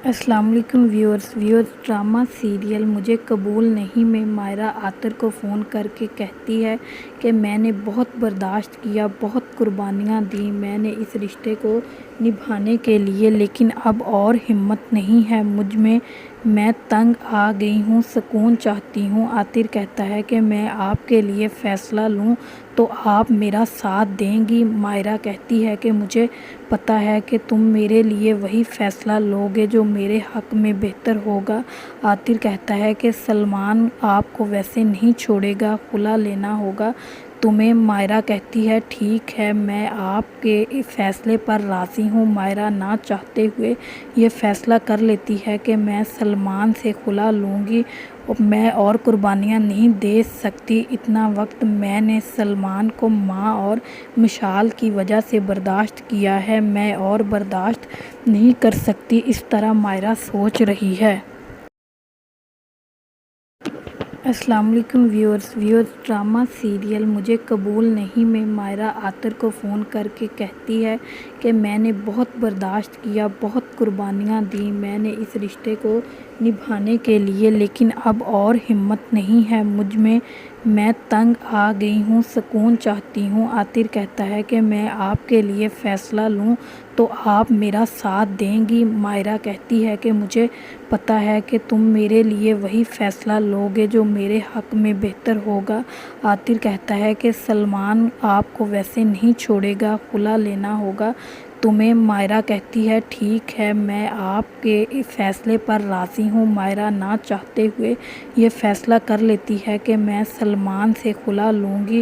السلام علیکم viewers drama serial مجھے قبول نہیں میں مائرہ عاطر کو فون کر کے کہتی ہے کہ میں نے بہت برداشت کیا، بہت قربانیاں دیں میں نے اس رشتے کو نبھانے کے لیے، لیکن اب اور ہمت نہیں ہے مجھ میں تنگ آ گئی ہوں، سکون چاہتی ہوں۔ عاطر کہتا ہے کہ میں آپ کے لیے فیصلہ لوں تو آپ میرا ساتھ دیں گی؟ مائرہ کہتی ہے کہ مجھے پتہ ہے کہ تم میرے لیے وہی فیصلہ لوگے جو میرے حق میں بہتر ہوگا۔ عاطر کہتا ہے کہ سلمان آپ کو ویسے نہیں چھوڑے گا، خلا لینا ہوگا تمہیں۔ مائرہ کہتی ہے ٹھیک ہے، میں آپ کے فیصلے پر راضی ہوں۔ مائرہ نہ چاہتے ہوئے یہ فیصلہ کر لیتی ہے کہ میں سلمان سے خلا لوں گی، میں اور قربانیاں نہیں دے سکتی۔ اتنا وقت میں نے سلمان کو ماں اور مشال کی وجہ سے برداشت کیا ہے، میں اور برداشت نہیں کر سکتی۔ اس طرح مائرہ سوچ رہی ہے۔ السلام علیکم ویورز ڈرامہ سیریل مجھے قبول نہیں میں مائرہ عاطر کو فون کر کے کہتی ہے کہ میں نے بہت برداشت کیا، بہت قربانیاں دیں میں نے اس رشتے کو نبھانے کے لیے، لیکن اب اور ہمت نہیں ہے مجھ میں تنگ آ گئی ہوں، سکون چاہتی ہوں۔ عاطر کہتا ہے کہ میں آپ کے لیے فیصلہ لوں تو آپ میرا ساتھ دیں گی؟ مائرہ کہتی ہے کہ مجھے پتہ ہے کہ تم میرے لیے وہی فیصلہ لوگے جو میرے حق میں بہتر ہوگا۔ عاطر کہتا ہے کہ سلمان آپ کو ویسے نہیں چھوڑے گا، خلا لینا ہوگا تمہیں۔ مائرہ کہتی ہے ٹھیک ہے، میں آپ کے فیصلے پر راضی ہوں۔ مائرہ نہ چاہتے ہوئے یہ فیصلہ کر لیتی ہے کہ میں سلمان سے خلا لوں گی،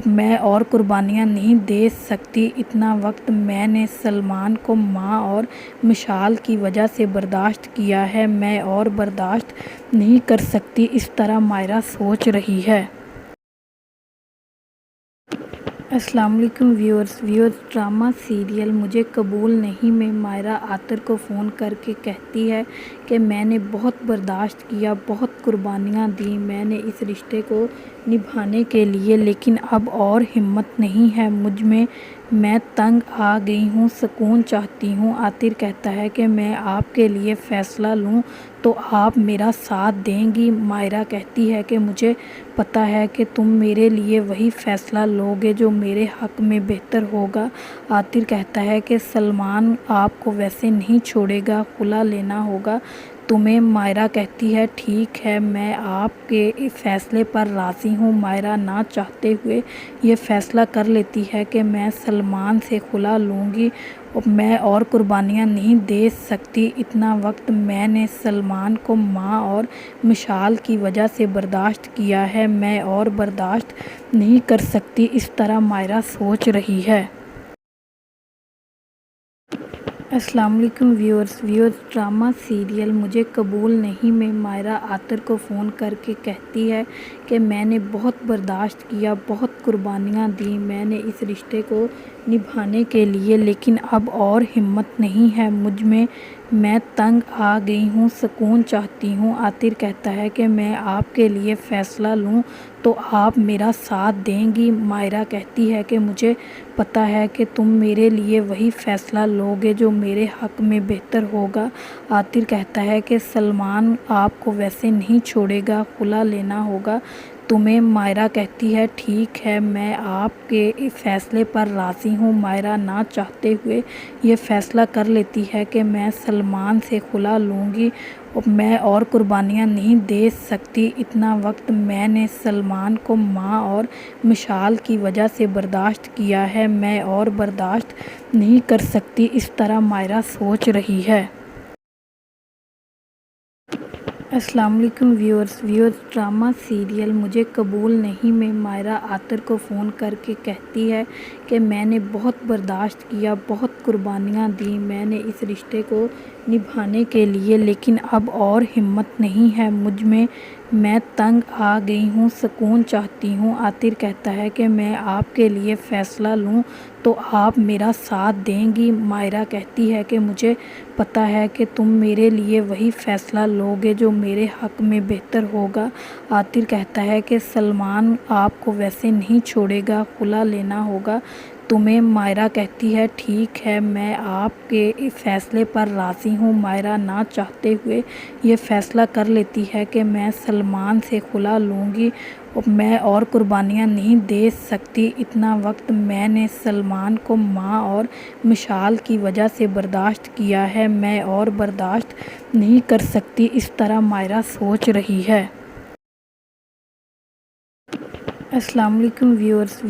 میں اور قربانیاں نہیں دے سکتی۔ اتنا وقت میں نے سلمان کو ماں اور مشال کی وجہ سے برداشت کیا ہے، میں اور برداشت نہیں کر سکتی۔ اس طرح مائرہ سوچ رہی ہے۔ السلام علیکم ویورز ڈرامہ سیریل مجھے قبول نہیں میں مائرہ عاطر کو فون کر کے کہتی ہے کہ میں نے بہت برداشت کیا، بہت قربانیاں دیں میں نے اس رشتے کو نبھانے کے لیے، لیکن اب اور ہمت نہیں ہے مجھ میں تنگ آ گئی ہوں، سکون چاہتی ہوں۔ عاطر کہتا ہے کہ میں آپ کے لیے فیصلہ لوں تو آپ میرا ساتھ دیں گی؟ مائرہ کہتی ہے کہ مجھے پتہ ہے کہ تم میرے لیے وہی فیصلہ لوگے جو میرے حق میں بہتر ہوگا۔ عاطر کہتا ہے کہ سلمان آپ کو ویسے نہیں چھوڑے گا، خلا لینا ہوگا تمہیں۔ مائرہ کہتی ہے ٹھیک ہے، میں آپ کے فیصلے پر راضی ہوں۔ مائرہ نہ چاہتے ہوئے یہ فیصلہ کر لیتی ہے کہ میں سلمان سے خلا لوں گی، میں اور قربانیاں نہیں دے سکتی۔ اتنا وقت میں نے سلمان کو ماں اور مشال کی وجہ سے برداشت کیا ہے، میں اور برداشت نہیں کر سکتی۔ اس طرح مائرہ سوچ رہی ہے۔ السلام علیکم ویورز ڈرامہ سیریل مجھے قبول نہیں میں مائرہ عاطر کو فون کر کے کہتی ہے کہ میں نے بہت برداشت کیا، بہت قربانیاں دیں میں نے اس رشتے کو نبھانے کے لیے، لیکن اب اور ہمت نہیں ہے مجھ میں تنگ آ گئی ہوں، سکون چاہتی ہوں۔ عاطر کہتا ہے کہ میں آپ کے لیے فیصلہ لوں تو آپ میرا ساتھ دیں گی؟ مائرہ کہتی ہے کہ مجھے پتہ ہے کہ تم میرے لیے وہی فیصلہ لوگے جو میرے حق میں بہتر ہوگا۔ عاطر کہتا ہے کہ سلمان آپ کو ویسے نہیں چھوڑے گا، خلا لینا ہوگا تمہیں۔ مائرہ کہتی ہے ٹھیک ہے، میں آپ کے فیصلے پر راضی ہوں۔ مائرہ نہ چاہتے ہوئے یہ فیصلہ کر لیتی ہے کہ میں سلمان سے خلا لوں گی، میں اور قربانیاں نہیں دے سکتی۔ اتنا وقت میں نے سلمان کو ماں اور مشال کی وجہ سے برداشت کیا ہے، میں اور برداشت نہیں کر سکتی۔ اس طرح مائرہ سوچ رہی ہے۔ السلام علیکم ویورز ڈرامہ سیریل مجھے قبول نہیں میں مائرہ عاطر کو فون کر کے کہتی ہے کہ میں نے بہت برداشت کیا، بہت قربانیاں دیں میں نے اس رشتے کو نبھانے کے لیے، لیکن اب اور ہمت نہیں ہے مجھ میں تنگ آ گئی ہوں، سکون چاہتی ہوں۔ عاطر کہتا ہے کہ میں آپ کے لیے فیصلہ لوں تو آپ میرا ساتھ دیں گی؟ مائرہ کہتی ہے کہ مجھے پتہ ہے کہ تم میرے لیے وہی فیصلہ لوگے جو میرے حق میں بہتر ہوگا۔ عاطر کہتا ہے کہ سلمان آپ کو ویسے نہیں چھوڑے گا، خلا لینا ہوگا تمہیں۔ مائرہ کہتی ہے ٹھیک ہے، میں آپ کے اس فیصلے پر راضی ہوں۔ مائرہ نہ چاہتے ہوئے یہ فیصلہ کر لیتی ہے کہ میں سلمان سے خلا لوں گی۔ میں اور قربانیاں نہیں دے سکتی۔ اتنا وقت میں نے سلمان کو ماں اور مشعل کی وجہ سے برداشت کیا ہے، میں اور برداشت نہیں کر سکتی۔ اس طرح مائرہ سوچ رہی ہے۔ السلام علیکم ویورز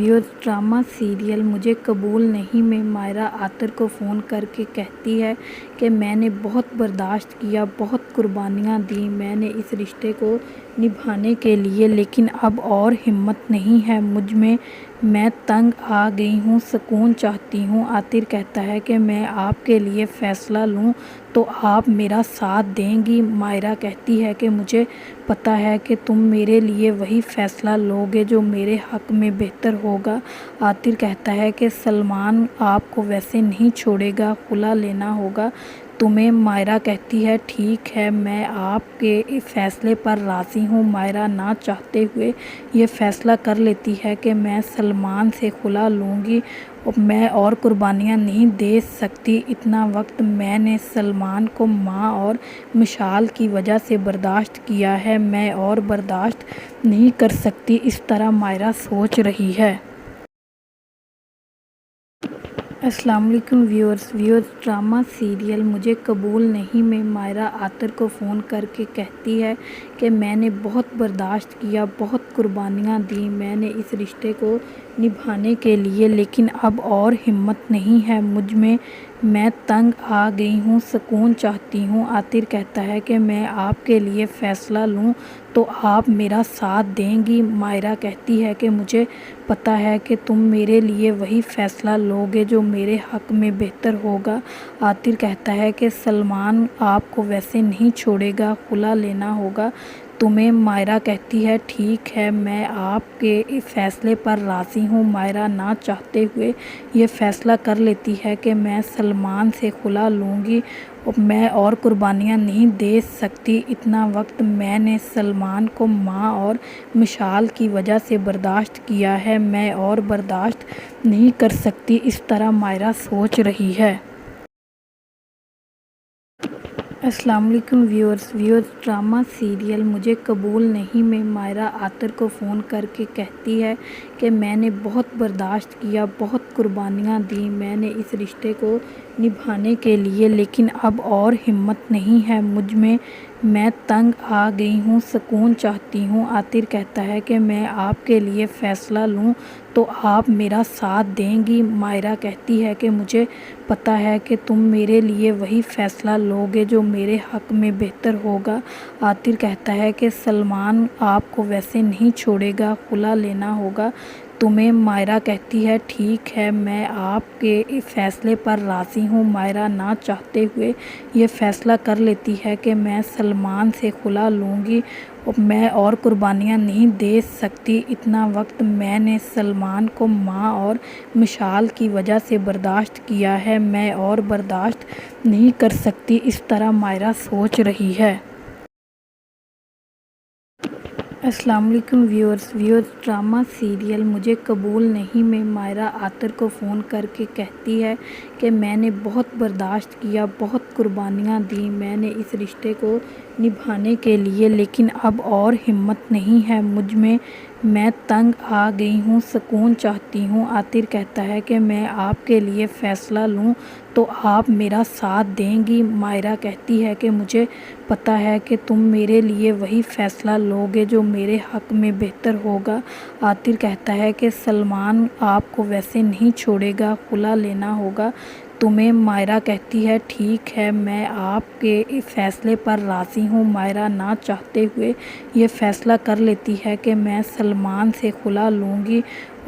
ڈرامہ سیریل مجھے قبول نہیں میں مائرہ عاطر کو فون کر کے کہتی ہے کہ میں نے بہت برداشت کیا، بہت قربانیاں دیں میں نے اس رشتے کو نبھانے کے لیے، لیکن اب اور ہمت نہیں ہے مجھ میں تنگ آ گئی ہوں، سکون چاہتی ہوں۔ عاطر کہتا ہے کہ میں آپ کے لیے فیصلہ لوں تو آپ میرا ساتھ دیں گی؟ مائرہ کہتی ہے کہ مجھے پتہ ہے کہ تم میرے لیے وہی فیصلہ لوگے جو میرے حق میں بہتر ہوگا۔ عاطر کہتا ہے کہ سلمان آپ کو ویسے نہیں چھوڑے گا، خلا لینا ہوگا تمہیں۔ مائرہ کہتی ہے ٹھیک ہے، میں آپ کے اس فیصلے پر راضی ہوں۔ مائرہ نہ چاہتے ہوئے یہ فیصلہ کر لیتی ہے کہ میں سلمان سے خلا لوں گی۔ میں اور قربانیاں نہیں دے سکتی۔ اتنا وقت میں نے سلمان کو ماں اور مشعل کی وجہ سے برداشت کیا ہے، میں اور برداشت نہیں کر سکتی۔ اس طرح مائرہ سوچ رہی ہے۔ السلام علیکم ویورز ڈرامہ سیریل مجھے قبول نہیں میں مائرہ عاطر کو فون کر کے کہتی ہے کہ میں نے بہت برداشت کیا، بہت قربانیاں دیں میں نے اس رشتے کو نبھانے کے لیے، لیکن اب اور ہمت نہیں ہے مجھ میں تنگ آ گئی ہوں، سکون چاہتی ہوں۔ عاطر کہتا ہے کہ میں آپ کے لیے فیصلہ لوں تو آپ میرا ساتھ دیں گی؟ مائرہ کہتی ہے کہ مجھے پتہ ہے کہ تم میرے لیے وہی فیصلہ لوگے جو میرے حق میں بہتر ہوگا۔ عاطر کہتا ہے کہ سلمان آپ کو ویسے نہیں چھوڑے گا، خلا لینا ہوگا تمہیں۔ مائرہ کہتی ہے ٹھیک ہے، میں آپ کے اس فیصلے پر راضی ہوں۔ مائرہ نہ چاہتے ہوئے یہ فیصلہ کر لیتی ہے کہ میں سلمان سے خلا لوں گی۔ میں اور قربانیاں نہیں دے سکتی۔ اتنا وقت میں نے سلمان کو ماں اور مشعل کی وجہ سے برداشت کیا ہے، میں اور برداشت نہیں کر سکتی۔ اس طرح مائرہ سوچ رہی ہے۔ السلام علیکم ویورز ڈرامہ سیریل مجھے قبول نہیں میں مائرہ عاطر کو فون کر کے کہتی ہے کہ میں نے بہت برداشت کیا، بہت قربانیاں دیں میں نے اس رشتے کو نبھانے کے لیے، لیکن اب اور ہمت نہیں ہے مجھ میں تنگ آ گئی ہوں، سکون چاہتی ہوں۔ عاطر کہتا ہے کہ میں آپ کے لیے فیصلہ لوں تو آپ میرا ساتھ دیں گی؟ مائرہ کہتی ہے کہ مجھے پتہ ہے کہ تم میرے لیے وہی فیصلہ لوگے جو میرے حق میں بہتر ہوگا۔ عاطر کہتا ہے کہ سلمان آپ کو ویسے نہیں چھوڑے گا، خلا لینا ہوگا تمہیں۔ مائرہ کہتی ہے ٹھیک ہے، میں آپ کے اس فیصلے پر راضی ہوں۔ مائرہ نہ چاہتے ہوئے یہ فیصلہ کر لیتی ہے کہ میں سلمان سے خلا لوں گی۔ میں اور قربانیاں نہیں دے سکتی۔ اتنا وقت میں نے سلمان کو ماں اور مشعل کی وجہ سے برداشت کیا ہے، میں اور برداشت نہیں کر سکتی۔ اس طرح مائرہ سوچ رہی ہے۔ السلام علیکم ویورز ڈرامہ سیریل مجھے قبول نہیں میں مائرہ عاطر کو فون کر کے کہتی ہے کہ میں نے بہت برداشت کیا، بہت قربانیاں دیں میں نے اس رشتے کو نبھانے کے لیے، لیکن اب اور ہمت نہیں ہے مجھ میں تنگ آ گئی ہوں، سکون چاہتی ہوں۔ عاطر کہتا ہے کہ میں آپ کے لیے فیصلہ لوں تو آپ میرا ساتھ دیں گی؟ مائرہ کہتی ہے کہ مجھے پتہ ہے کہ تم میرے لیے وہی فیصلہ لوگے جو میرے حق میں بہتر ہوگا۔ عاطر کہتا ہے کہ سلمان آپ کو ویسے نہیں چھوڑے گا، خلا لینا ہوگا تمہیں۔ مائرہ کہتی ہے ٹھیک ہے، میں آپ کے اس فیصلے پر راضی ہوں۔ مائرہ نہ چاہتے ہوئے یہ فیصلہ کر لیتی ہے کہ میں سلمان سے خلا لوں گی۔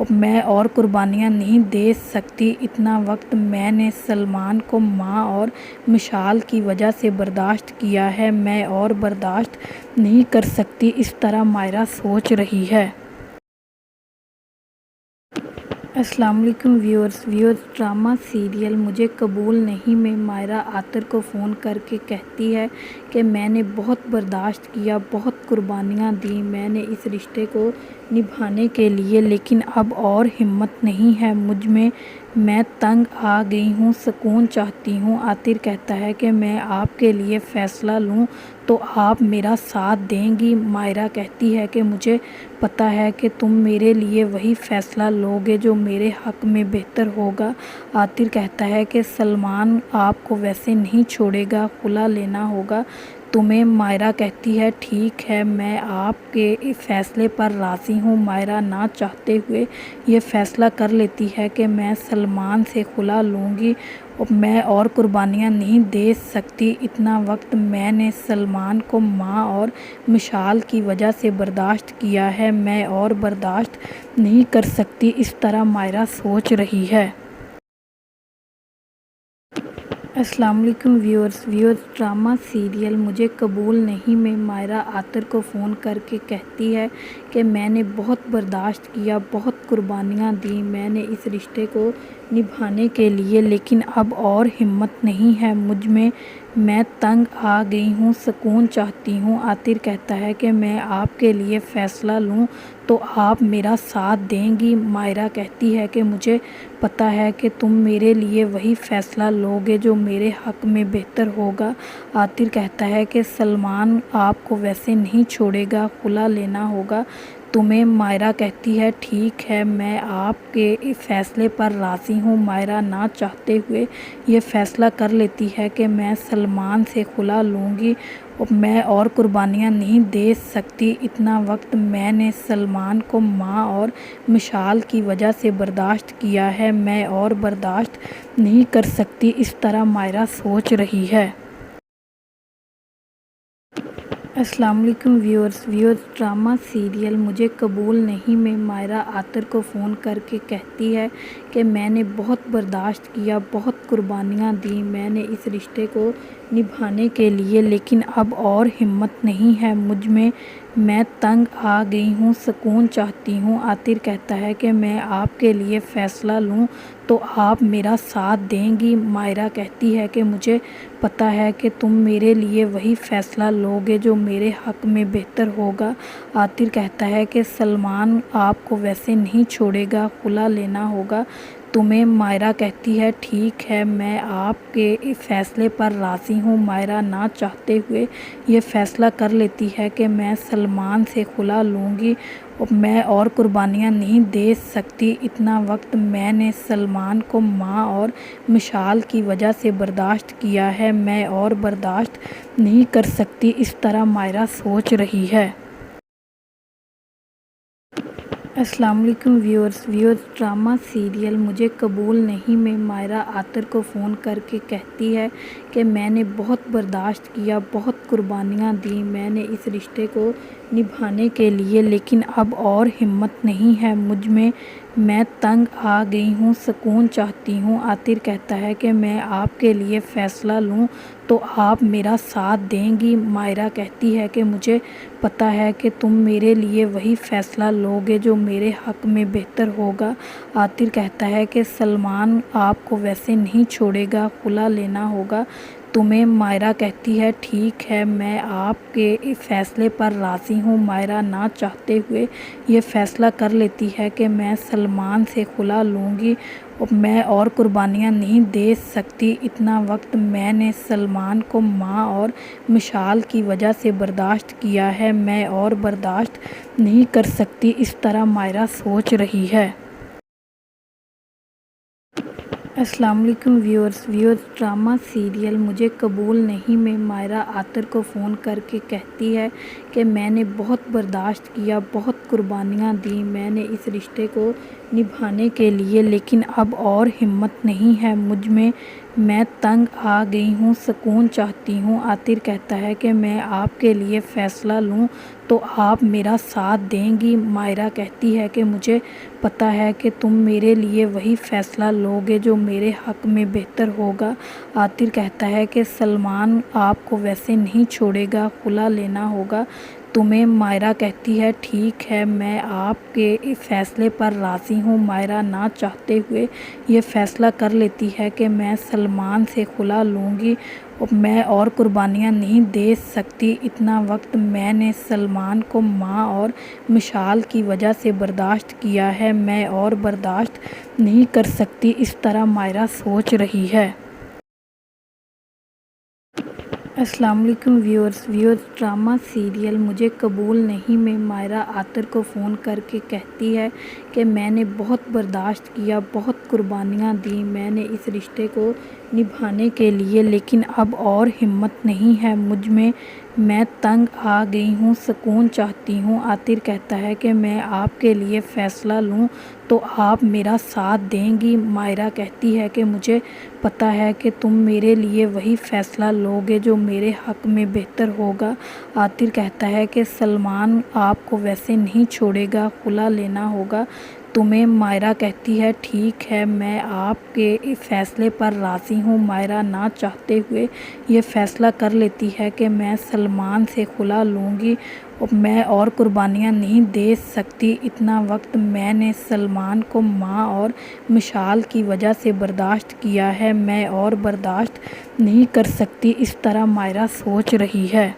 میں اور قربانیاں نہیں دے سکتی۔ اتنا وقت میں نے سلمان کو ماں اور مشعل کی وجہ سے برداشت کیا ہے، میں اور برداشت نہیں کر سکتی۔ اس طرح مائرہ سوچ رہی ہے۔ السلام علیکم ویورز ڈرامہ سیریل مجھے قبول نہیں میں مائرہ عاطر کو فون کر کے کہتی ہے کہ میں نے بہت برداشت کیا، بہت قربانیاں دیں میں نے اس رشتے کو نبھانے کے لیے، لیکن اب اور ہمت نہیں ہے مجھ میں تنگ آ گئی ہوں، سکون چاہتی ہوں۔ عاطر کہتا ہے کہ میں آپ کے لیے فیصلہ لوں تو آپ میرا ساتھ دیں گی؟ مائرہ کہتی ہے کہ مجھے پتہ ہے کہ تم میرے لیے وہی فیصلہ لو گے جو میرے حق میں بہتر ہوگا۔ عاطر کہتا ہے کہ سلمان آپ کو ویسے نہیں چھوڑے گا، خلا لینا ہوگا تمہیں۔ مائرہ کہتی ہے ٹھیک ہے، میں آپ کے فیصلے پر راضی ہوں۔ مائرہ نہ چاہتے ہوئے یہ فیصلہ کر لیتی ہے کہ میں سلمان سے خلا لوں گی، میں اور قربانیاں نہیں دے سکتی۔ اتنا وقت میں نے سلمان کو ماں اور مشال کی وجہ سے برداشت کیا ہے، میں اور برداشت نہیں کر سکتی۔ اس طرح مائرہ سوچ رہی ہے۔ السلام علیکم ویورز ڈرامہ سیریل مجھے قبول نہیں میں مائرہ عاطر کو فون کر کے کہتی ہے کہ میں نے بہت برداشت کیا، بہت قربانیاں دیں میں نے اس رشتے کو نبھانے کے لیے، لیکن اب اور ہمت نہیں ہے مجھ میں تنگ آ گئی ہوں، سکون چاہتی ہوں۔ عاطر کہتا ہے کہ میں آپ کے لیے فیصلہ لوں تو آپ میرا ساتھ دیں گی؟ مائرہ کہتی ہے کہ مجھے پتہ ہے کہ تم میرے لیے وہی فیصلہ لو گے جو میرے حق میں بہتر ہوگا۔ عاطر کہتا ہے کہ سلمان آپ کو ویسے نہیں چھوڑے گا، خلا لینا ہوگا تمہیں۔ مائرہ کہتی ہے ٹھیک ہے، میں آپ کے فیصلے پر راضی ہوں۔ مائرہ نہ چاہتے ہوئے یہ فیصلہ کر لیتی ہے کہ میں سلمان سے خلا لوں گی، میں اور قربانیاں نہیں دے سکتی۔ اتنا وقت میں نے سلمان کو ماں اور مشال کی وجہ سے برداشت کیا ہے، میں اور برداشت نہیں کر سکتی۔ اس طرح مائرہ سوچ رہی ہے۔ السلام علیکم ویورز ڈرامہ سیریل مجھے قبول نہیں میں مائرہ عاطر کو فون کر کے کہتی ہے کہ میں نے بہت برداشت کیا، بہت قربانیاں دیں میں نے اس رشتے کو نبھانے کے لیے، لیکن اب اور ہمت نہیں ہے مجھ میں تنگ آ گئی ہوں، سکون چاہتی ہوں۔ عاطر کہتا ہے کہ میں آپ کے لیے فیصلہ لوں تو آپ میرا ساتھ دیں گی؟ مائرہ کہتی ہے کہ مجھے پتہ ہے کہ تم میرے لیے وہی فیصلہ لو گے جو میرے حق میں بہتر ہوگا۔ عاطر کہتا ہے کہ سلمان آپ کو ویسے نہیں چھوڑے گا، خلا لینا ہوگا تمہیں۔ مائرہ کہتی ہے ٹھیک ہے، میں آپ کے فیصلے پر راضی ہوں۔ مائرہ نہ چاہتے ہوئے یہ فیصلہ کر لیتی ہے کہ میں سلمان سے خلا لوں گی، میں اور قربانیاں نہیں دے سکتی۔ اتنا وقت میں نے سلمان کو ماں اور مشال کی وجہ سے برداشت کیا ہے، میں اور برداشت نہیں کر سکتی۔ اس طرح مائرہ سوچ رہی ہے۔ السلام علیکم ویورز ڈرامہ سیریل مجھے قبول نہیں میں مائرہ عاطر کو فون کر کے کہتی ہے کہ میں نے بہت برداشت کیا، بہت قربانیاں دیں میں نے اس رشتے کو نبھانے کے لیے، لیکن اب اور ہمت نہیں ہے مجھ میں تنگ آ گئی ہوں، سکون چاہتی ہوں۔ عاطر کہتا ہے کہ میں آپ کے لیے فیصلہ لوں تو آپ میرا ساتھ دیں گی؟ مائرہ کہتی ہے کہ مجھے پتہ ہے کہ تم میرے لیے وہی فیصلہ لو گے جو میرے حق میں بہتر ہوگا۔ عاطر کہتا ہے کہ سلمان آپ کو ویسے نہیں چھوڑے گا، خلا لینا ہوگا تمہیں۔ مائرہ کہتی ہے ٹھیک ہے، میں آپ کے فیصلے پر راضی ہوں۔ مائرہ نہ چاہتے ہوئے یہ فیصلہ کر لیتی ہے کہ میں سلمان سے خلا لوں گی، میں اور قربانیاں نہیں دے سکتی۔ اتنا وقت میں نے سلمان کو ماں اور مشال کی وجہ سے برداشت کیا ہے، میں اور برداشت نہیں کر سکتی۔ اس طرح مائرہ سوچ رہی ہے۔ السلام علیکم ویورز ڈرامہ سیریل مجھے قبول نہیں میں مائرہ عاطر کو فون کر کے کہتی ہے کہ میں نے بہت برداشت کیا، بہت قربانیاں دیں میں نے اس رشتے کو نبھانے کے لیے، لیکن اب اور ہمت نہیں ہے مجھ میں تنگ آ گئی ہوں، سکون چاہتی ہوں۔ عاطر کہتا ہے کہ میں آپ کے لیے فیصلہ لوں تو آپ میرا ساتھ دیں گی؟ مائرہ کہتی ہے کہ مجھے پتہ ہے کہ تم میرے لیے وہی فیصلہ لو گے جو میرے حق میں بہتر ہوگا۔ عاطر کہتا ہے کہ سلمان آپ کو ویسے نہیں چھوڑے گا، خلا لینا ہوگا تمہیں۔ مائرہ کہتی ہے ٹھیک ہے، میں آپ کے فیصلے پر راضی ہوں۔ مائرہ نہ چاہتے ہوئے یہ فیصلہ کر لیتی ہے کہ میں سلمان سے خلا لوں گی۔ میں اور قربانیاں نہیں دے سکتی۔ اتنا وقت میں نے سلمان کو ماں اور مشعل کی وجہ سے برداشت کیا ہے، میں اور برداشت نہیں کر سکتی۔ اس طرح مائرہ سوچ رہی ہے۔ السلام علیکم ویورز ڈرامہ سیریل مجھے قبول نہیں میں مائرہ عاطر کو فون کر کے کہتی ہے کہ میں نے بہت برداشت کیا، بہت قربانیاں دیں میں نے اس رشتے کو نبھانے کے لیے، لیکن اب اور ہمت نہیں ہے مجھ میں تنگ آ گئی ہوں، سکون چاہتی ہوں۔ عاطر کہتا ہے کہ میں آپ کے لیے فیصلہ لوں تو آپ میرا ساتھ دیں گی؟ مائرہ کہتی ہے کہ مجھے پتہ ہے کہ تم میرے لیے وہی فیصلہ لو گے جو میرے حق میں بہتر ہوگا۔ عاطر کہتا ہے کہ سلمان آپ کو ویسے نہیں چھوڑے گا، خلا لینا ہوگا تمہیں۔ مائرہ کہتی ہے ٹھیک ہے، میں آپ کے فیصلے پر راضی ہوں۔ مائرہ نہ چاہتے ہوئے یہ فیصلہ کر لیتی ہے کہ میں سلمان سے خلا لوں گی۔ میں اور قربانیاں نہیں دے سکتی۔ اتنا وقت میں نے سلمان کو ماں اور مشعل کی وجہ سے برداشت کیا ہے، میں اور برداشت نہیں کر سکتی۔ اس طرح مائرہ سوچ رہی ہے۔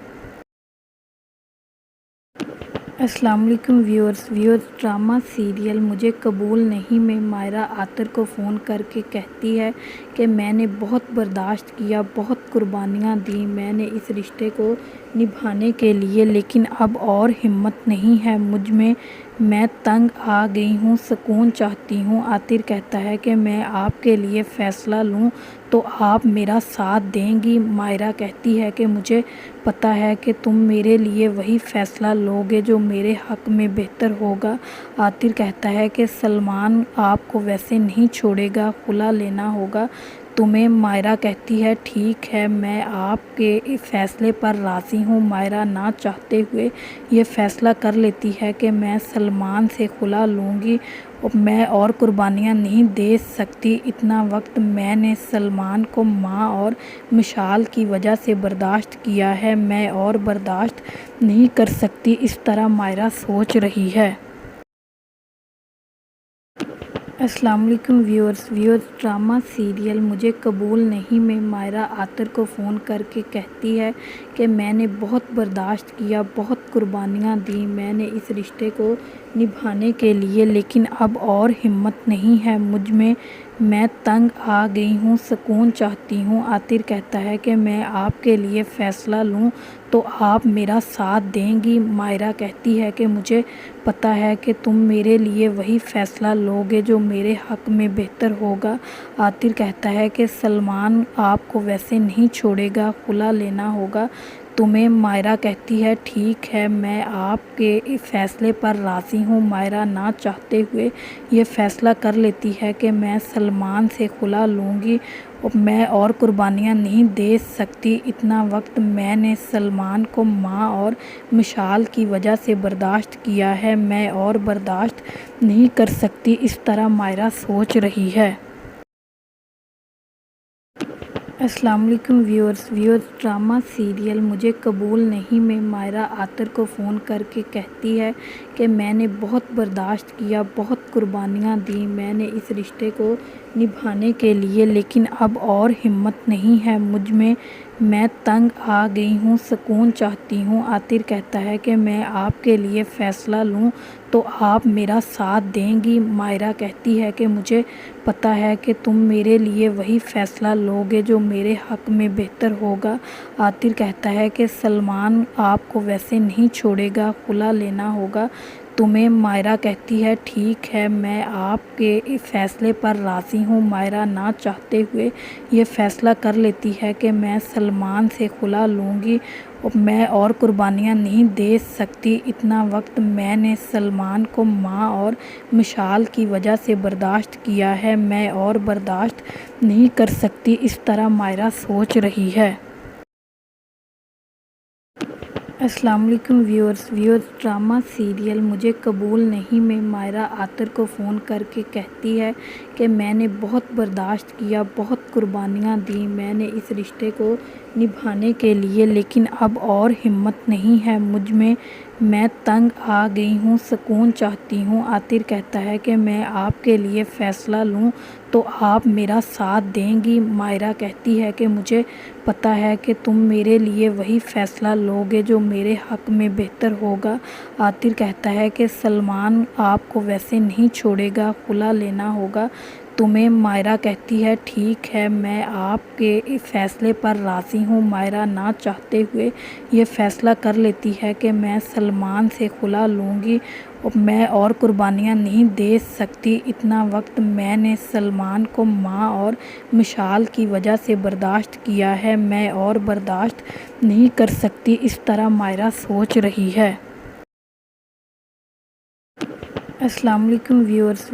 السلام علیکم ویورز ڈرامہ سیریل مجھے قبول نہیں میں مائرہ عاطر کو فون کر کے کہتی ہے کہ میں نے بہت برداشت کیا، بہت قربانیاں دیں میں نے اس رشتے کو نبھانے کے لیے، لیکن اب اور ہمت نہیں ہے مجھ میں تنگ آ گئی ہوں، سکون چاہتی ہوں۔ عاطر کہتا ہے کہ میں آپ کے لیے فیصلہ لوں تو آپ میرا ساتھ دیں گی؟ مائرہ کہتی ہے کہ مجھے پتہ ہے کہ تم میرے لیے وہی فیصلہ لو گے جو میرے حق میں بہتر ہوگا۔ عاطر کہتا ہے کہ سلمان آپ کو ویسے نہیں چھوڑے گا، خلا لینا ہوگا تمہیں۔ مائرہ کہتی ہے ٹھیک ہے، میں آپ کے فیصلے پر راضی ہوں۔ مائرہ نہ چاہتے ہوئے یہ فیصلہ کر لیتی ہے کہ میں سلمان سے خلا لوں گی۔ میں اور قربانیاں نہیں دے سکتی۔ اتنا وقت میں نے سلمان کو ماں اور مشعل کی وجہ سے برداشت کیا ہے، میں اور برداشت نہیں کر سکتی۔ اس طرح مائرہ سوچ رہی ہے۔ السلام علیکم ویورز ڈرامہ سیریل مجھے قبول نہیں میں مائرہ عاطر کو فون کر کے کہتی ہے کہ میں نے بہت برداشت کیا، بہت قربانیاں دیں میں نے اس رشتے کو نبھانے کے لیے، لیکن اب اور ہمت نہیں ہے مجھ میں تنگ آ گئی ہوں، سکون چاہتی ہوں۔ عاطر کہتا ہے کہ میں آپ کے لیے فیصلہ لوں تو آپ میرا ساتھ دیں گی؟ مائرہ کہتی ہے کہ مجھے پتہ ہے کہ تم میرے لیے وہی فیصلہ لو گے جو میرے حق میں بہتر ہوگا۔ عاطر کہتا ہے کہ سلمان آپ کو ویسے نہیں چھوڑے گا، خلا لینا ہوگا تمہیں۔ مائرہ کہتی ہے ٹھیک ہے، میں آپ کے فیصلے پر راضی ہوں۔ مائرہ نہ چاہتے ہوئے یہ فیصلہ کر لیتی ہے کہ میں سلمان سے خلا لوں گی۔ میں اور قربانیاں نہیں دے سکتی۔ اتنا وقت میں نے سلمان کو ماں اور مشعل کی وجہ سے برداشت کیا ہے، میں اور برداشت نہیں کر سکتی۔ اس طرح مائرہ سوچ رہی ہے۔ السلام علیکم ویورز ڈرامہ سیریل مجھے قبول نہیں میں مائرہ عاطر کو فون کر کے کہتی ہے کہ میں نے بہت برداشت کیا، بہت قربانیاں دیں میں نے اس رشتے کو نبھانے کے لیے، لیکن اب اور ہمت نہیں ہے مجھ میں تنگ آ گئی ہوں، سکون چاہتی ہوں۔ عاطر کہتا ہے کہ میں آپ کے لیے فیصلہ لوں تو آپ میرا ساتھ دیں گی؟ مائرہ کہتی ہے کہ مجھے پتہ ہے کہ تم میرے لیے وہی فیصلہ لو گے جو میرے حق میں بہتر ہوگا۔ عاطر کہتا ہے کہ سلمان آپ کو ویسے نہیں چھوڑے گا، خلا لینا ہوگا تمہیں۔ مائرہ کہتی ہے ٹھیک ہے، میں آپ کے فیصلے پر راضی ہوں۔ مائرہ نہ چاہتے ہوئے یہ فیصلہ کر لیتی ہے کہ میں سلمان سے خلا لوں گی۔ میں اور قربانیاں نہیں دے سکتی۔ اتنا وقت میں نے سلمان کو ماں اور مشعل کی وجہ سے برداشت کیا ہے، میں اور برداشت نہیں کر سکتی۔ اس طرح مائرہ سوچ رہی ہے۔ السلام علیکم ویورز ڈرامہ سیریل مجھے قبول نہیں میں مائرہ عاطر کو فون کر کے کہتی ہے کہ میں نے بہت برداشت کیا، بہت قربانیاں دیں میں نے اس رشتے کو نبھانے کے لیے، لیکن اب اور ہمت نہیں ہے مجھ میں تنگ آ گئی ہوں، سکون چاہتی ہوں۔ عاطر کہتا ہے کہ میں آپ کے لیے فیصلہ لوں تو آپ میرا ساتھ دیں گی؟ مائرہ کہتی ہے کہ مجھے پتہ ہے کہ تم میرے لیے وہی فیصلہ لوگے جو میرے حق میں بہتر ہوگا۔ عاطر کہتا ہے کہ سلمان آپ کو ویسے نہیں چھوڑے گا، خلا لینا ہوگا تمہیں۔ مائرہ کہتی ہے ٹھیک ہے، میں آپ کے فیصلے پر راضی ہوں۔ مائرہ نہ چاہتے ہوئے یہ فیصلہ کر لیتی ہے کہ میں سلمان سے خلا لوں گی، میں اور قربانیاں نہیں دے سکتی۔ اتنا وقت میں نے سلمان کو ماں اور مشال کی وجہ سے برداشت کیا ہے، میں اور برداشت نہیں کر سکتی۔ اس طرح مائرہ سوچ رہی ہے۔ السلام علیکم ویورز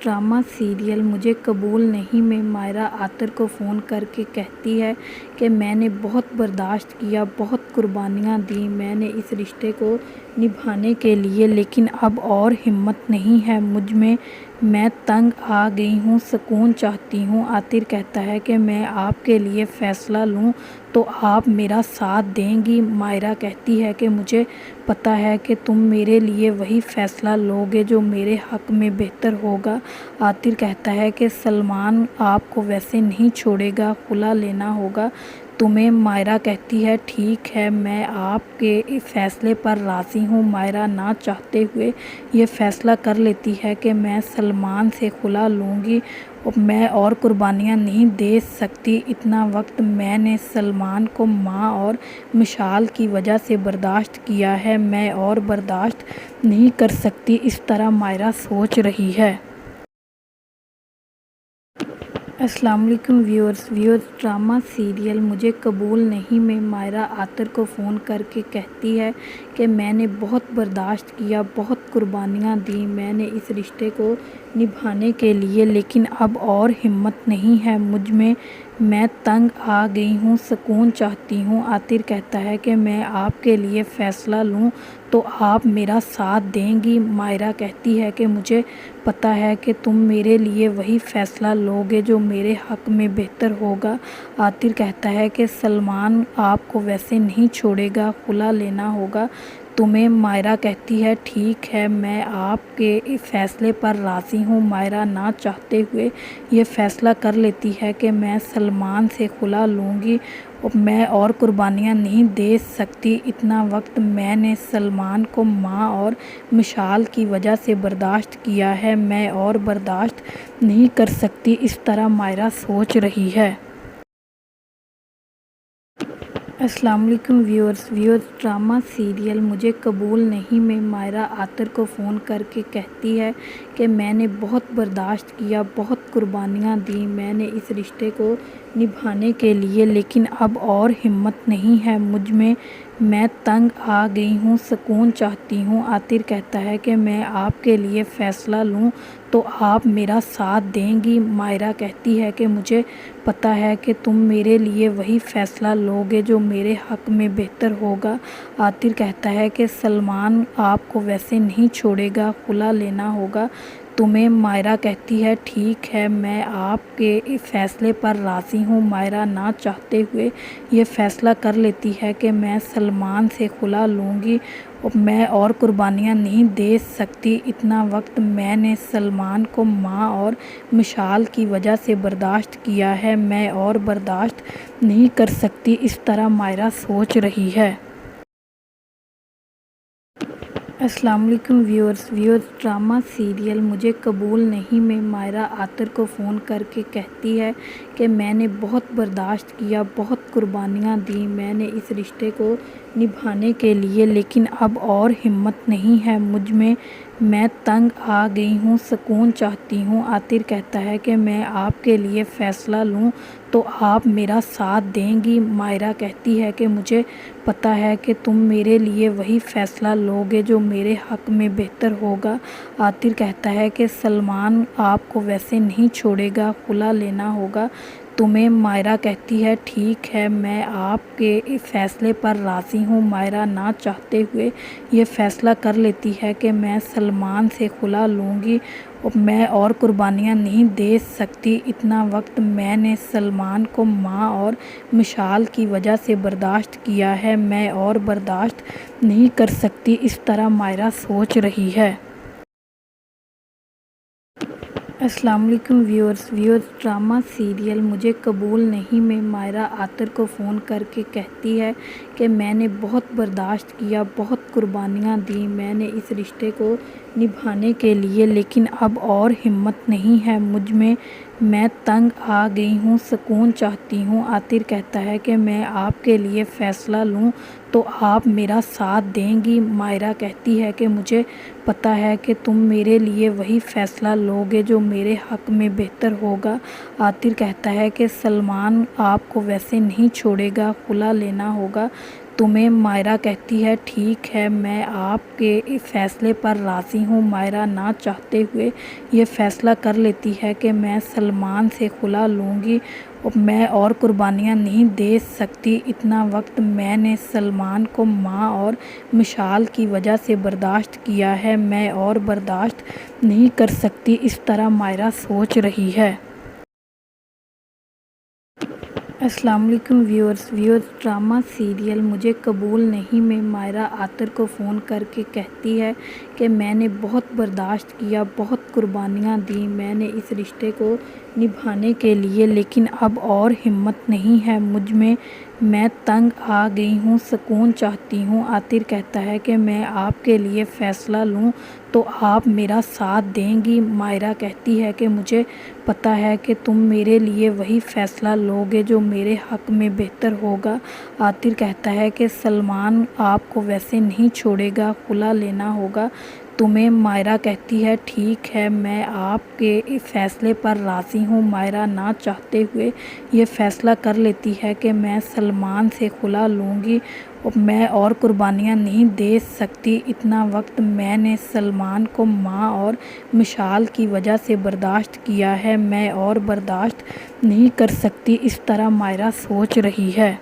ڈرامہ سیریل مجھے قبول نہیں میں مائرہ عاطر کو فون کر کے کہتی ہے کہ میں نے بہت برداشت کیا، بہت قربانیاں دیں میں نے اس رشتے کو نبھانے کے لیے، لیکن اب اور ہمت نہیں ہے مجھ میں تنگ آ گئی ہوں، سکون چاہتی ہوں۔ عاطر کہتا ہے کہ میں آپ کے لیے فیصلہ لوں تو آپ میرا ساتھ دیں گی؟ مائرہ کہتی ہے کہ مجھے پتہ ہے کہ تم میرے لیے وہی فیصلہ لوگے جو میرے حق میں بہتر ہوگا۔ عاطر کہتا ہے کہ سلمان آپ کو ویسے نہیں چھوڑے گا، خلا لینا ہوگا تمہیں۔ مائرہ کہتی ہے ٹھیک ہے، میں آپ کے فیصلے پر راضی ہوں۔ مائرہ نہ چاہتے ہوئے یہ فیصلہ کر لیتی ہے کہ میں سلمان سے خلا لوں گی، میں اور قربانیاں نہیں دے سکتی۔ اتنا وقت میں نے سلمان کو ماں اور مشال کی وجہ سے برداشت کیا ہے، میں اور برداشت نہیں کر سکتی۔ اس طرح مائرہ سوچ رہی ہے۔ السلام علیکم ویورز ڈرامہ سیریل مجھے قبول نہیں میں مائرہ عاطر کو فون کر کے کہتی ہے کہ میں نے بہت برداشت کیا، بہت قربانیاں دیں میں نے اس رشتے کو نبھانے کے لیے، لیکن اب اور ہمت نہیں ہے مجھ میں تنگ آ گئی ہوں، سکون چاہتی ہوں۔ عاطر کہتا ہے کہ میں آپ کے لیے فیصلہ لوں تو آپ میرا ساتھ دیں گی؟ مائرہ کہتی ہے کہ مجھے پتہ ہے کہ تم میرے لیے وہی فیصلہ لوگے جو میرے حق میں بہتر ہوگا۔ عاطر کہتا ہے کہ سلمان آپ کو ویسے نہیں چھوڑے گا، خلا لینا ہوگا تمہیں۔ مائرہ کہتی ہے ٹھیک ہے، میں آپ کے فیصلے پر راضی ہوں۔ مائرہ نہ چاہتے ہوئے یہ فیصلہ کر لیتی ہے کہ میں سلمان سے خلا لوں گی، میں اور قربانیاں نہیں دے سکتی۔ اتنا وقت میں نے سلمان کو ماں اور مشال کی وجہ سے برداشت کیا ہے، میں اور برداشت نہیں کر سکتی۔ اس طرح مائرہ سوچ رہی ہے۔ السلام علیکم ویورز ڈرامہ سیریل مجھے قبول نہیں میں مائرہ عاطر کو فون کر کے کہتی ہے کہ میں نے بہت برداشت کیا، بہت قربانیاں دیں میں نے اس رشتے کو نبھانے کے لیے، لیکن اب اور ہمت نہیں ہے مجھ میں تنگ آ گئی ہوں، سکون چاہتی ہوں۔ عاطر کہتا ہے کہ میں آپ کے لیے فیصلہ لوں تو آپ میرا ساتھ دیں گی؟ مائرہ کہتی ہے کہ مجھے پتہ ہے کہ تم میرے لیے وہی فیصلہ لوگے جو میرے حق میں بہتر ہوگا۔ عاطر کہتا ہے کہ سلمان آپ کو ویسے نہیں چھوڑے گا، خلا لینا ہوگا تمہیں۔ مائرہ کہتی ہے ٹھیک ہے، میں آپ کے فیصلے پر راضی ہوں۔ مائرہ نہ چاہتے ہوئے یہ فیصلہ کر لیتی ہے کہ میں سلمان سے خلا لوں گی، میں اور قربانیاں نہیں دے سکتی۔ اتنا وقت میں نے سلمان کو ماں اور مشال کی وجہ سے برداشت کیا ہے، میں اور برداشت نہیں کر سکتی۔ اس طرح مائرہ سوچ رہی ہے۔ السلام علیکم ویورز ڈرامہ سیریل مجھے قبول نہیں میں مائرہ عاطر کو فون کر کے کہتی ہے کہ میں نے بہت برداشت کیا، بہت قربانیاں دیں میں نے اس رشتے کو نبھانے کے لیے، لیکن اب اور ہمت نہیں ہے مجھ میں تنگ آ گئی ہوں، سکون چاہتی ہوں۔ عاطر کہتا ہے کہ میں آپ کے لیے فیصلہ لوں تو آپ میرا ساتھ دیں گی؟ مائرہ کہتی ہے کہ مجھے پتہ ہے کہ تم میرے لیے وہی فیصلہ لوگے جو میرے حق میں بہتر ہوگا۔ عاطر کہتا ہے کہ سلمان آپ کو ویسے نہیں چھوڑے گا، خلا لینا ہوگا تمہیں۔ مائرہ کہتی ہے ٹھیک ہے، میں آپ کے فیصلے پر راضی ہوں۔ مائرہ نہ چاہتے ہوئے یہ فیصلہ کر لیتی ہے کہ میں سلمان سے خلا لوں گی۔ میں اور قربانیاں نہیں دے سکتی۔ اتنا وقت میں نے سلمان کو ماں اور مشعل کی وجہ سے برداشت کیا ہے، میں اور برداشت نہیں کر سکتی۔ اس طرح مائرہ سوچ رہی ہے۔ السلام علیکم ویورز ڈرامہ سیریل مجھے قبول نہیں میں مائرہ عاطر کو فون کر کے کہتی ہے کہ میں نے بہت برداشت کیا، بہت قربانیاں دیں میں نے اس رشتے کو نبھانے کے لیے، لیکن اب اور ہمت نہیں ہے مجھ میں تنگ آ گئی ہوں، سکون چاہتی ہوں۔ عاطر کہتا ہے کہ میں آپ کے لیے فیصلہ لوں تو آپ میرا ساتھ دیں گی؟ مائرہ کہتی ہے کہ مجھے پتہ ہے کہ تم میرے لیے وہی فیصلہ لو گے جو میرے حق میں بہتر ہوگا۔ عاطر کہتا ہے کہ سلمان آپ کو ویسے نہیں چھوڑے گا، خلا لینا ہوگا تمہیں۔ مائرہ کہتی ہے ٹھیک ہے، میں آپ کے فیصلے پر راضی ہوں۔ مائرہ نہ چاہتے ہوئے یہ فیصلہ کر لیتی ہے کہ میں سلمان سے خلا لوں گی۔ میں اور قربانیاں نہیں دے سکتی۔ اتنا وقت میں نے سلمان کو ماں اور مشعل کی وجہ سے برداشت کیا ہے، میں اور برداشت نہیں کر سکتی۔ اس طرح مائرہ سوچ رہی ہے۔ السلام علیکم ویورز ڈرامہ سیریل مجھے قبول نہیں میں مائرہ عاطر کو فون کر کے کہتی ہے کہ میں نے بہت برداشت کیا، بہت قربانیاں دیں میں نے اس رشتے کو نبھانے کے لیے، لیکن اب اور ہمت نہیں ہے مجھ میں تنگ آ گئی ہوں، سکون چاہتی ہوں۔ عاطر کہتا ہے کہ میں آپ کے لیے فیصلہ لوں تو آپ میرا ساتھ دیں گی؟ مائرہ کہتی ہے کہ مجھے پتہ ہے کہ تم میرے لیے وہی فیصلہ لو گے جو میرے حق میں بہتر ہوگا۔ عاطر کہتا ہے کہ سلمان آپ کو ویسے نہیں چھوڑے گا، خلا لینا ہوگا تمہیں۔ مائرہ کہتی ہے ٹھیک ہے، میں آپ کے فیصلے پر راضی ہوں۔ مائرہ نہ چاہتے ہوئے یہ فیصلہ کر لیتی ہے کہ میں سلمان سے خلا لوں گی۔ میں اور قربانیاں نہیں دے سکتی۔ اتنا وقت میں نے سلمان کو ماں اور مشعل کی وجہ سے برداشت کیا ہے، میں اور برداشت نہیں کر سکتی۔ اس طرح مائرہ سوچ رہی ہے۔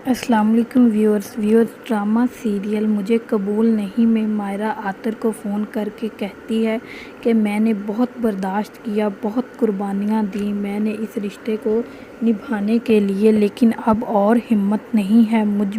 السلام علیکم ویورز ڈرامہ سیریل مجھے قبول نہیں میں مائرہ عاطر کو فون کر کے کہتی ہے کہ میں نے بہت برداشت کیا، بہت قربانیاں دیں میں نے اس رشتے کو نبھانے کے لیے، لیکن اب اور ہمت نہیں ہے مجھ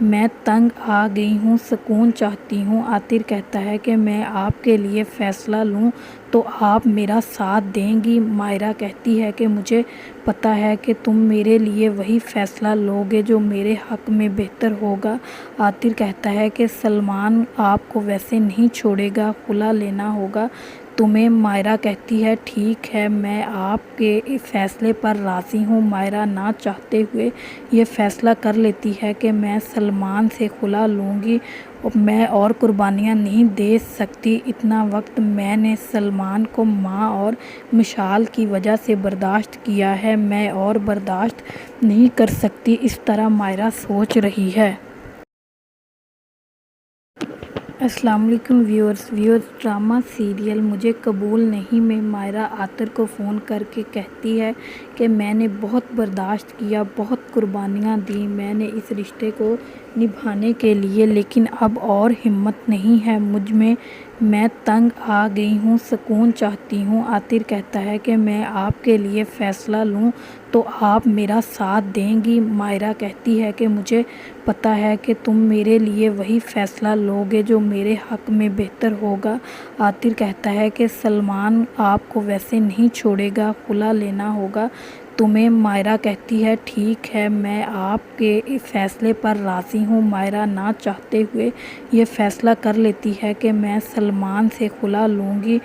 میں تنگ آ گئی ہوں، سکون چاہتی ہوں۔ عاطر کہتا ہے کہ میں آپ کے لیے فیصلہ لوں تو آپ میرا ساتھ دیں گی؟ مائرہ کہتی ہے کہ مجھے پتہ ہے کہ تم میرے لیے وہی فیصلہ لو گے جو میرے حق میں بہتر ہوگا۔ عاطر کہتا ہے کہ سلمان آپ کو ویسے نہیں چھوڑے گا، خلا لینا ہوگا تمہیں۔ مائرہ کہتی ہے ٹھیک ہے، میں آپ کے فیصلے پر راضی ہوں۔ مائرہ نہ چاہتے ہوئے یہ فیصلہ کر لیتی ہے کہ میں سلمان سے خلا لوں گی۔ میں اور قربانیاں نہیں دے سکتی۔ اتنا وقت میں نے سلمان کو ماں اور مشعل کی وجہ سے برداشت کیا ہے، میں اور برداشت نہیں کر سکتی۔ اس طرح مائرہ سوچ رہی ہے۔ السلام علیکم ویورز ڈرامہ سیریل مجھے قبول نہیں میں مائرہ عاطر کو فون کر کے کہتی ہے کہ میں نے بہت برداشت کیا، بہت قربانیاں دیں میں نے اس رشتے کو نبھانے کے لیے، لیکن اب اور ہمت نہیں ہے مجھ میں تنگ آ گئی ہوں، سکون چاہتی ہوں۔ عاطر کہتا ہے کہ میں آپ کے لیے فیصلہ لوں تو آپ میرا ساتھ دیں گی؟ مائرہ کہتی ہے کہ مجھے پتہ ہے کہ تم میرے لیے وہی فیصلہ لو گے جو میرے حق میں بہتر ہوگا۔ عاطر کہتا ہے کہ سلمان آپ کو ویسے نہیں چھوڑے گا، خلا لینا ہوگا تمہیں۔ مائرہ کہتی ہے ٹھیک ہے، میں آپ کے فیصلے پر راضی ہوں۔ مائرہ نہ چاہتے ہوئے یہ فیصلہ کر لیتی ہے کہ میں سلمان سے خلا لوں گی۔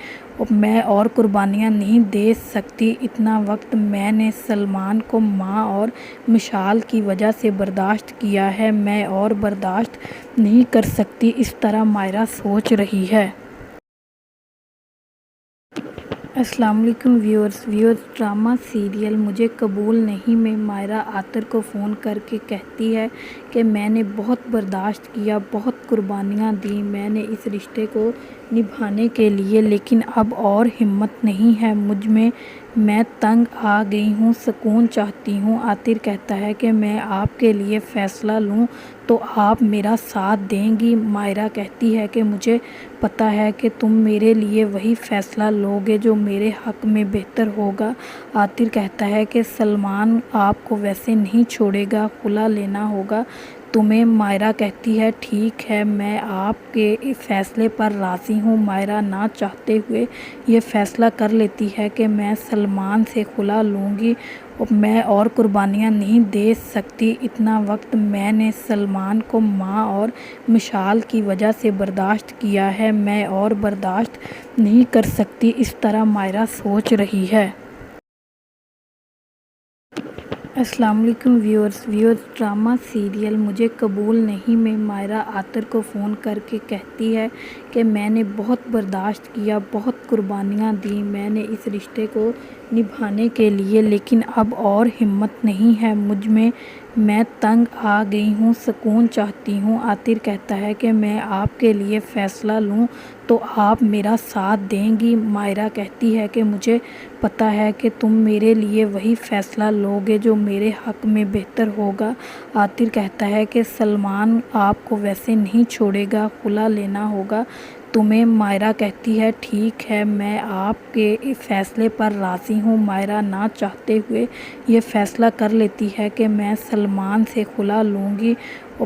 میں اور قربانیاں نہیں دے سکتی۔ اتنا وقت میں نے سلمان کو ماں اور مشعل کی وجہ سے برداشت کیا ہے، میں اور برداشت نہیں کر سکتی۔ اس طرح مائرہ سوچ رہی ہے۔ السلام علیکم ویورز ڈرامہ سیریل مجھے قبول نہیں میں مائرہ عاطر کو فون کر کے کہتی ہے کہ میں نے بہت برداشت کیا، بہت قربانیاں دیں میں نے اس رشتے کو نبھانے کے لیے، لیکن اب اور ہمت نہیں ہے مجھ میں تنگ آ گئی ہوں، سکون چاہتی ہوں۔ عاطر کہتا ہے کہ میں آپ کے لیے فیصلہ لوں تو آپ میرا ساتھ دیں گی؟ مائرہ کہتی ہے کہ مجھے پتہ ہے کہ تم میرے لیے وہی فیصلہ لو گے جو میرے حق میں بہتر ہوگا۔ عاطر کہتا ہے کہ سلمان آپ کو ویسے نہیں چھوڑے گا، خلا لینا ہوگا تمہیں۔ مائرہ کہتی ہے ٹھیک ہے، میں آپ کے فیصلے پر راضی ہوں۔ مائرہ نہ چاہتے ہوئے یہ فیصلہ کر لیتی ہے کہ میں سلمان سے خلا لوں گی، میں اور قربانیاں نہیں دے سکتی۔ اتنا وقت میں نے سلمان کو ماں اور مشال کی وجہ سے برداشت کیا ہے، میں اور برداشت نہیں کر سکتی۔ اس طرح مائرہ سوچ رہی ہے۔ السلام علیکم ویورز ڈرامہ سیریل مجھے قبول نہیں میں مائرہ عاطر کو فون کر کے کہتی ہے کہ میں نے بہت برداشت کیا، بہت قربانیاں دیں میں نے اس رشتے کو نبھانے کے لیے، لیکن اب اور ہمت نہیں ہے مجھ میں تنگ آ گئی ہوں، سکون چاہتی ہوں۔ عاطر کہتا ہے کہ میں آپ کے لیے فیصلہ لوں تو آپ میرا ساتھ دیں گی؟ مائرہ کہتی ہے کہ مجھے پتہ ہے کہ تم میرے لیے وہی فیصلہ لو گے جو میرے حق میں بہتر ہوگا۔ عاطر کہتا ہے کہ سلمان آپ کو ویسے نہیں چھوڑے گا، خلا لینا ہوگا تمہیں۔ مائرہ کہتی ہے ٹھیک ہے، میں آپ کے فیصلے پر راضی ہوں۔ مائرہ نہ چاہتے ہوئے یہ فیصلہ کر لیتی ہے کہ میں سلمان سے خلا لوں گی،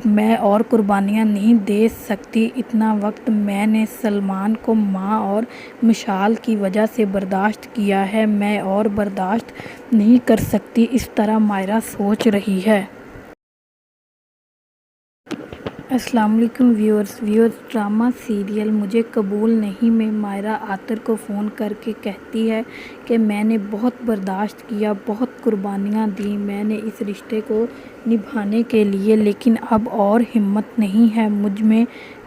میں اور قربانیاں نہیں دے سکتی۔ اتنا وقت میں نے سلمان کو ماں اور مشال کی وجہ سے برداشت کیا ہے، میں اور برداشت نہیں کر سکتی۔ اس طرح مائرہ سوچ رہی ہے۔ السلام علیکم ویورز ڈرامہ سیریل مجھے قبول نہیں میں مائرہ عاطر کو فون کر کے کہتی ہے کہ میں نے بہت برداشت کیا، بہت قربانیاں دیں میں نے اس رشتے کو نبھانے کے لیے، لیکن اب اور ہمت نہیں ہے مجھ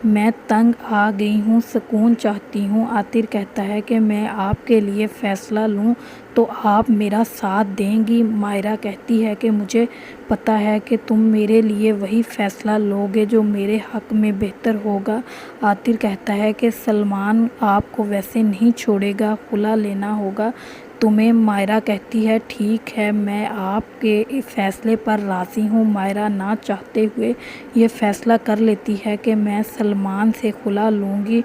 میں تنگ آ گئی ہوں، سکون چاہتی ہوں۔ عاطر کہتا ہے کہ میں آپ کے لیے فیصلہ لوں تو آپ میرا ساتھ دیں گی؟ مائرہ کہتی ہے کہ مجھے پتہ ہے کہ تم میرے لیے وہی فیصلہ لو گے جو میرے حق میں بہتر ہوگا۔ عاطر کہتا ہے کہ سلمان آپ کو ویسے نہیں چھوڑے گا، خلا لینا ہوگا تمہیں۔ مائرہ کہتی ہے ٹھیک ہے، میں آپ کے فیصلے پر راضی ہوں۔ مائرہ نہ چاہتے ہوئے یہ فیصلہ کر لیتی ہے کہ میں سلمان سے خلا لوں گی،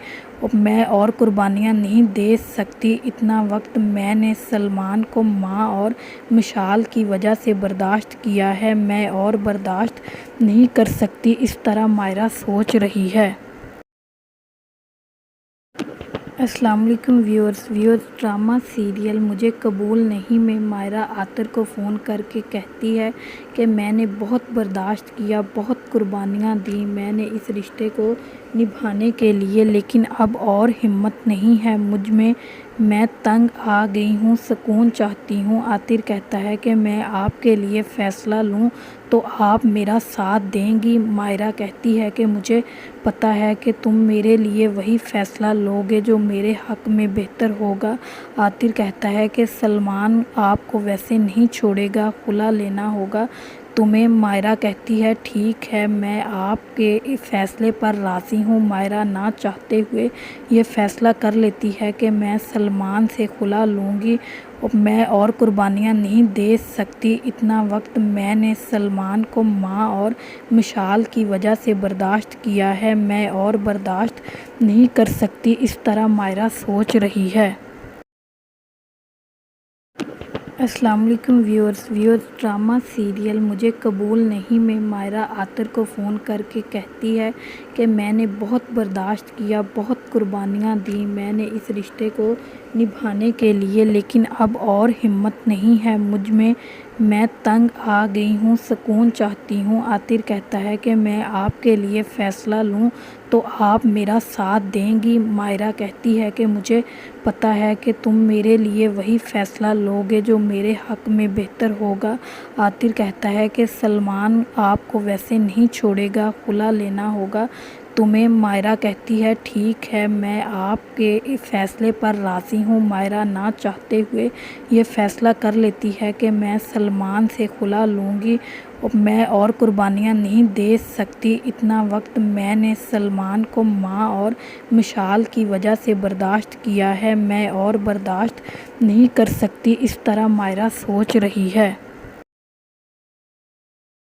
میں اور قربانیاں نہیں دے سکتی۔ اتنا وقت میں نے سلمان کو ماں اور مشال کی وجہ سے برداشت کیا ہے، میں اور برداشت نہیں کر سکتی۔ اس طرح مائرہ سوچ رہی ہے۔ السلام علیکم ویورز ڈرامہ سیریل مجھے قبول نہیں میں مائرہ عاطر کو فون کر کے کہتی ہے کہ میں نے بہت برداشت کیا، بہت قربانیاں دیں میں نے اس رشتے کو نبھانے کے لیے، لیکن اب اور ہمت نہیں ہے مجھ میں تنگ آ گئی ہوں، سکون چاہتی ہوں۔ عاطر کہتا ہے کہ میں آپ کے لیے فیصلہ لوں تو آپ میرا ساتھ دیں گی؟ مائرہ کہتی ہے کہ مجھے پتہ ہے کہ تم میرے لیے وہی فیصلہ لو گے جو میرے حق میں بہتر ہوگا۔ عاطر کہتا ہے کہ سلمان آپ کو ویسے نہیں چھوڑے گا، خلا لینا ہوگا تمہیں۔ مائرہ کہتی ہے ٹھیک ہے، میں آپ کے فیصلے پر راضی ہوں۔ مائرہ نہ چاہتے ہوئے یہ فیصلہ کر لیتی ہے کہ میں سلمان سے خلا لوں گی، میں اور قربانیاں نہیں دے سکتی۔ اتنا وقت میں نے سلمان کو ماں اور مشال کی وجہ سے برداشت کیا ہے، میں اور برداشت نہیں کر سکتی۔ اس طرح مائرہ سوچ رہی ہے۔ السلام علیکم ویورز ڈرامہ سیریل مجھے قبول نہیں میں مائرہ عاطر کو فون کر کے کہتی ہے کہ میں نے بہت برداشت کیا، بہت قربانیاں دیں میں نے اس رشتے کو نبھانے کے لیے، لیکن اب اور ہمت نہیں ہے مجھ میں تنگ آ گئی ہوں، سکون چاہتی ہوں۔ عاطر کہتا ہے کہ میں آپ کے لیے فیصلہ لوں تو آپ میرا ساتھ دیں گی؟ مائرہ کہتی ہے کہ مجھے پتہ ہے کہ تم میرے لیے وہی فیصلہ لو گے جو میرے حق میں بہتر ہوگا۔ عاطر کہتا ہے کہ سلمان آپ کو ویسے نہیں چھوڑے گا، خلا لینا ہوگا تمہیں۔ مائرہ کہتی ہے ٹھیک ہے، میں آپ کے فیصلے پر راضی ہوں۔ مائرہ نہ چاہتے ہوئے یہ فیصلہ کر لیتی ہے کہ میں سلمان سے خلا لوں گی، میں اور قربانیاں نہیں دے سکتی۔ اتنا وقت میں نے سلمان کو ماں اور مشعل کی وجہ سے برداشت کیا ہے، میں اور برداشت نہیں کر سکتی۔ اس طرح مائرہ سوچ رہی ہے۔